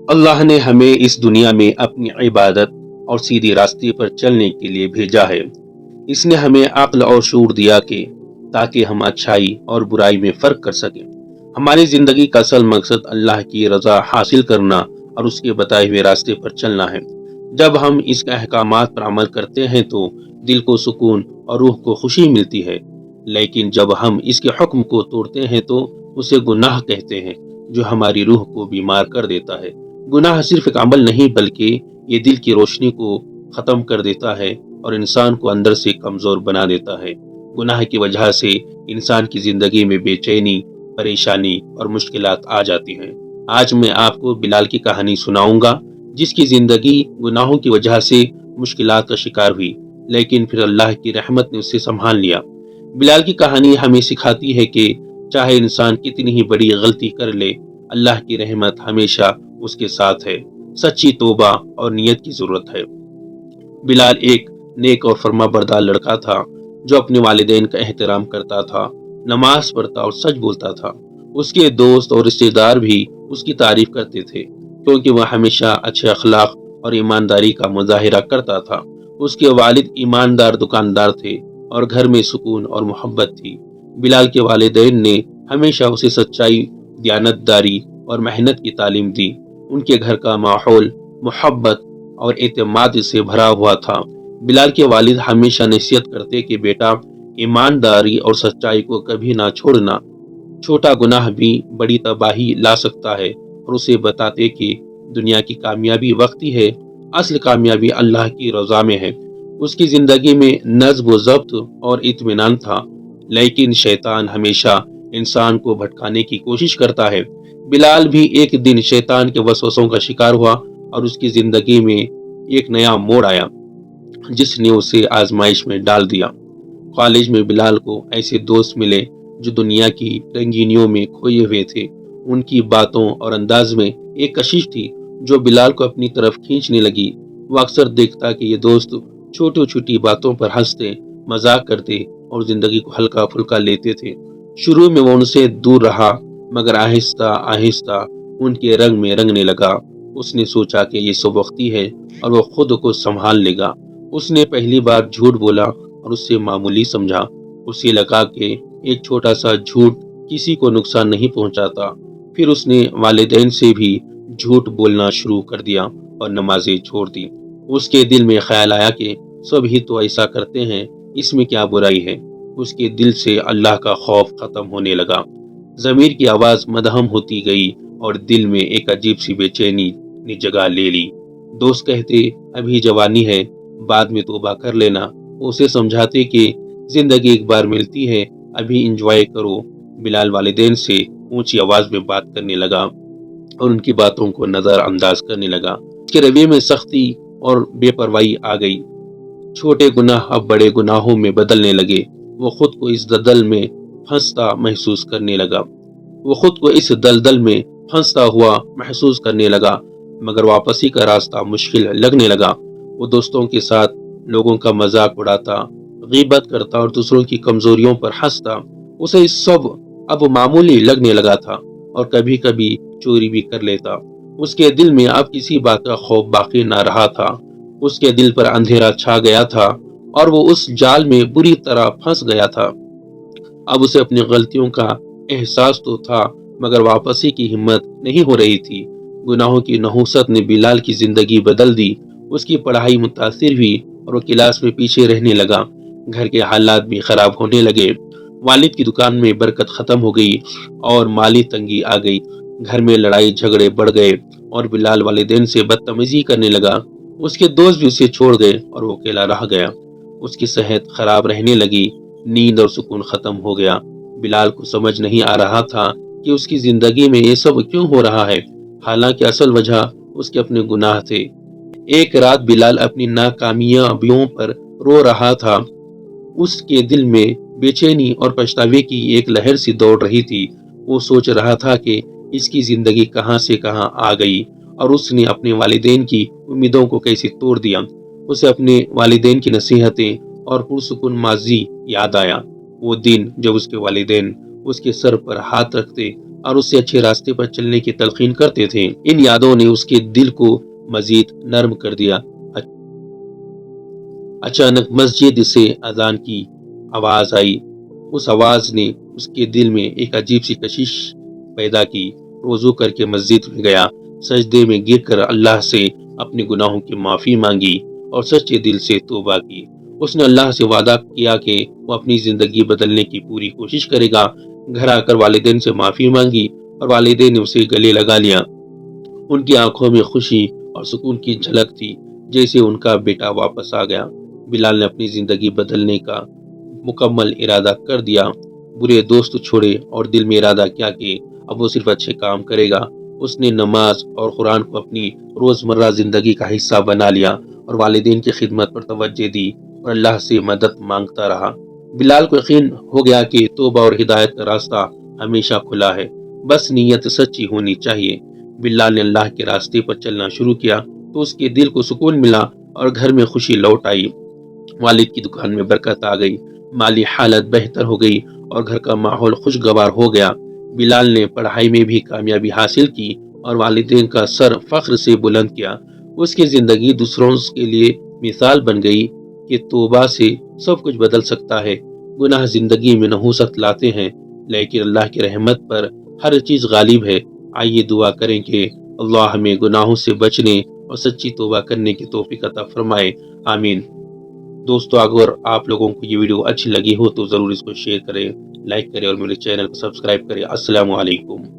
اللہ نے ہمیں اس دنیا میں اپنی عبادت اور سیدھے راستے پر چلنے کے لیے بھیجا ہے۔ اس نے ہمیں عقل اور شعور دیا کہ تاکہ ہم اچھائی اور برائی میں فرق کر سکیں۔ ہماری زندگی کا اصل مقصد اللہ کی رضا حاصل کرنا اور اس کے بتائے ہوئے راستے پر چلنا ہے۔ جب ہم اس کے احکامات پر عمل کرتے ہیں تو دل کو سکون اور روح کو خوشی ملتی ہے، لیکن جب ہم اس کے حکم کو توڑتے ہیں تو اسے گناہ کہتے ہیں جو ہماری روح کو بیمار کر دیتا ہے۔ گناہ صرف ایک عمل نہیں بلکہ یہ دل کی روشنی کو ختم کر دیتا ہے اور انسان کو اندر سے کمزور بنا دیتا ہے۔ گناہ کی وجہ سے انسان کی زندگی میں بے چینی، پریشانی اور مشکلات آ جاتی ہیں۔ آج میں آپ کو بلال کی کہانی سناؤں گا جس کی زندگی گناہوں کی وجہ سے مشکلات کا شکار ہوئی، لیکن پھر اللہ کی رحمت نے اسے سنبھال لیا۔ بلال کی کہانی ہمیں سکھاتی ہے کہ چاہے انسان کتنی ہی بڑی غلطی کر لے، اللہ کی رحمت ہمیشہ اس کے ساتھ ہے۔ سچی توبہ اور نیت کی ضرورت ہے۔ بلال ایک نیک اور فرما بردار لڑکا تھا جو اپنے والدین کا احترام کرتا تھا، نماز پڑھتا اور سچ بولتا تھا۔ اس کے دوست اور رشتہ دار بھی اس کی تعریف کرتے تھے کیونکہ وہ ہمیشہ اچھے اخلاق اور ایمانداری کا مظاہرہ کرتا تھا۔ اس کے والد ایماندار دکاندار تھے اور گھر میں سکون اور محبت تھی۔ بلال کے والدین نے ہمیشہ اسے سچائی، دیانتداری اور محنت کی تعلیم دی۔ ان کے گھر کا ماحول محبت اور اعتماد سے بھرا ہوا تھا۔ بلال کے والد ہمیشہ نصیحت کرتے کہ بیٹا، ایمانداری اور سچائی کو کبھی نہ چھوڑنا، چھوٹا گناہ بھی بڑی تباہی لا سکتا ہے، اور اسے بتاتے کہ دنیا کی کامیابی وقتی ہے، اصل کامیابی اللہ کی رضا میں ہے۔ اس کی زندگی میں نظم و ضبط اور اطمینان تھا، لیکن شیطان ہمیشہ انسان کو بھٹکانے کی کوشش کرتا ہے۔ بلال بھی ایک دن شیطان کے وسوسوں کا شکار ہوا اور اس کی زندگی میں ایک نیا موڑ آیا جس نے اسے آزمائش میں ڈال دیا۔ کالج میں بلال کو ایسے دوست ملے جو دنیا کی رنگینیوں میں کھوئے ہوئے تھے۔ ان کی باتوں اور انداز میں ایک کشش تھی جو بلال کو اپنی طرف کھینچنے لگی۔ وہ اکثر دیکھتا کہ یہ دوست چھوٹی چھوٹی باتوں پر ہنستے، مذاق کرتے اور زندگی کو ہلکا پھلکا لیتے تھے۔ شروع میں وہ ان سے دور رہا، مگر آہستہ آہستہ ان کے رنگ میں رنگنے لگا۔ اس نے سوچا کہ یہ سب وقتی ہے اور وہ خود کو سنبھال لے گا۔ اس نے پہلی بار جھوٹ بولا اور اسے معمولی سمجھا۔ اسے لگا کہ ایک چھوٹا سا جھوٹ کسی کو نقصان نہیں پہنچاتا۔ پھر اس نے والدین سے بھی جھوٹ بولنا شروع کر دیا اور نمازیں چھوڑ دی۔ اس کے دل میں خیال آیا کہ سب ہی تو ایسا کرتے ہیں، اس میں کیا برائی ہے۔ اس کے دل سے اللہ کا خوف ختم ہونے لگا۔ ضمیر کی آواز مدھم ہوتی گئی اور دل میں ایک عجیب سی بے چینی نے جگہ لے لی۔ دوست کہتے ابھی جوانی ہے، بعد میں توبہ کر لینا۔ اسے سمجھاتے کہ زندگی ایک بار ملتی ہے، ابھی انجوائے کرو۔ بلال والدین سے اونچی آواز میں بات کرنے لگا اور ان کی باتوں کو نظر انداز کرنے لگا۔ اس کے رویے میں سختی اور بے پرواہی آ گئی۔ چھوٹے گناہ اب بڑے گناہوں میں بدلنے لگے۔ وہ خود کو اس دلدل میں پھنستا محسوس کرنے لگا۔ ہوا محسوس کرنے لگا، مگر واپسی کا راستہ مشکل لگنے لگا۔ وہ دوستوں کے ساتھ لوگوں کا مذاق اڑاتا، غیبت کرتا اور دوسروں کی کمزوریوں پر ہنستا۔ اسے سب اب معمولی لگنے لگا تھا اور کبھی کبھی چوری بھی کر لیتا۔ اس کے دل میں اب کسی بات کا خوف باقی نہ رہا تھا۔ اس کے دل پر اندھیرا چھا گیا تھا اور وہ اس جال میں بری طرح پھنس گیا تھا۔ اب اسے اپنی غلطیوں کا احساس تو تھا، مگر واپسی کی ہمت نہیں ہو رہی تھی۔ گناہوں کی نحوست نے بلال کی زندگی بدل دی۔ اس کی پڑھائی متاثر ہوئی اور وہ کلاس میں پیچھے رہنے لگا۔ گھر کے حالات بھی خراب ہونے لگے۔ والد کی دکان میں برکت ختم ہو گئی اور مالی تنگی آ گئی۔ گھر میں لڑائی جھگڑے بڑھ گئے اور بلال والدین سے بدتمیزی کرنے لگا۔ اس کے دوست بھی اسے چھوڑ گئے اور وہ اکیلا رہ گیا۔ اس کی صحت خراب رہنے لگی، نیند اور سکون ختم ہو گیا۔ بلال کو سمجھ نہیں آ رہا تھا کہ اس کی زندگی میں یہ سب کیوں ہو رہا ہے، حالانکہ اصل وجہ اس کے اپنے گناہ تھے۔ ایک رات بلال اپنی ناکامیابیوں پر رو رہا تھا۔ اس کے دل میں بے چینی اور پچھتاوے کی ایک لہر سی دوڑ رہی تھی۔ وہ سوچ رہا تھا کہ اس کی زندگی کہاں سے کہاں آ گئی اور اس نے اپنے والدین کی امیدوں کو کیسے توڑ دیا۔ اسے اپنے والدین کی نصیحتیں اور پرسکون ماضی یاد آیا۔ وہ دن جب اس کے والدین اس کے سر پر ہاتھ رکھتے اور اس سے اچھے راستے پر چلنے کی تلقین کرتے تھے۔ ان یادوں نے اس کے دل کو مزید نرم کر دیا۔ اچانک مسجد سے اذان کی آواز آئی۔ اس آواز نے اس کے دل میں ایک عجیب سی کشش پیدا کی۔ وضو کر کے مسجد میں گیا، سجدے میں گر کر اللہ سے اپنے گناہوں کی معافی مانگی اور سچے دل سے توبہ کی۔ اس نے اللہ سے وعدہ کیا کہ وہ اپنی زندگی بدلنے کی پوری کوشش کرے گا۔ گھر آ کر والدین سے معافی مانگی اور والدین نے اسے گلے لگا لیا۔ ان کی آنکھوں میں خوشی اور سکون کی جھلک تھی، جیسے ان کا بیٹا واپس آ گیا۔ بلال نے اپنی زندگی بدلنے کا مکمل ارادہ کر دیا، برے دوست چھوڑے اور دل میں ارادہ کیا کہ اب وہ صرف اچھے کام کرے گا۔ اس نے نماز اور قرآن کو اپنی روزمرہ زندگی کا حصہ بنا لیا اور والدین کی خدمت پر توجہ دی اور اللہ سے مدد مانگتا رہا۔ بلال کو یقین ہو گیا کہ توبہ اور ہدایت کا راستہ ہمیشہ کھلا ہے، بس نیت سچی ہونی چاہیے۔ بلال نے اللہ کے راستے پر چلنا شروع کیا تو اس کے دل کو سکون ملا اور گھر میں خوشی لوٹ آئی۔ والد کی دکان میں برکت آ گئی، مالی حالت بہتر ہو گئی اور گھر کا ماحول خوشگوار ہو گیا۔ بلال نے پڑھائی میں بھی کامیابی حاصل کی اور والدین کا سر فخر سے بلند کیا۔ اس کی زندگی دوسروں کے لیے مثال بن گئی کہ توبہ سے سب کچھ بدل سکتا ہے۔ گناہ زندگی میں نحوست لاتے ہیں، لیکن اللہ کی رحمت پر ہر چیز غالب ہے۔ آئیے دعا کریں کہ اللہ ہمیں گناہوں سے بچنے اور سچی توبہ کرنے کی توفیق عطا فرمائے، آمین۔ دوستو، اگر آپ لوگوں کو یہ ویڈیو اچھی لگی ہو تو ضرور اس کو شیئر کریں، لائک کریں اور میرے چینل کو سبسکرائب کریں۔ السلام علیکم۔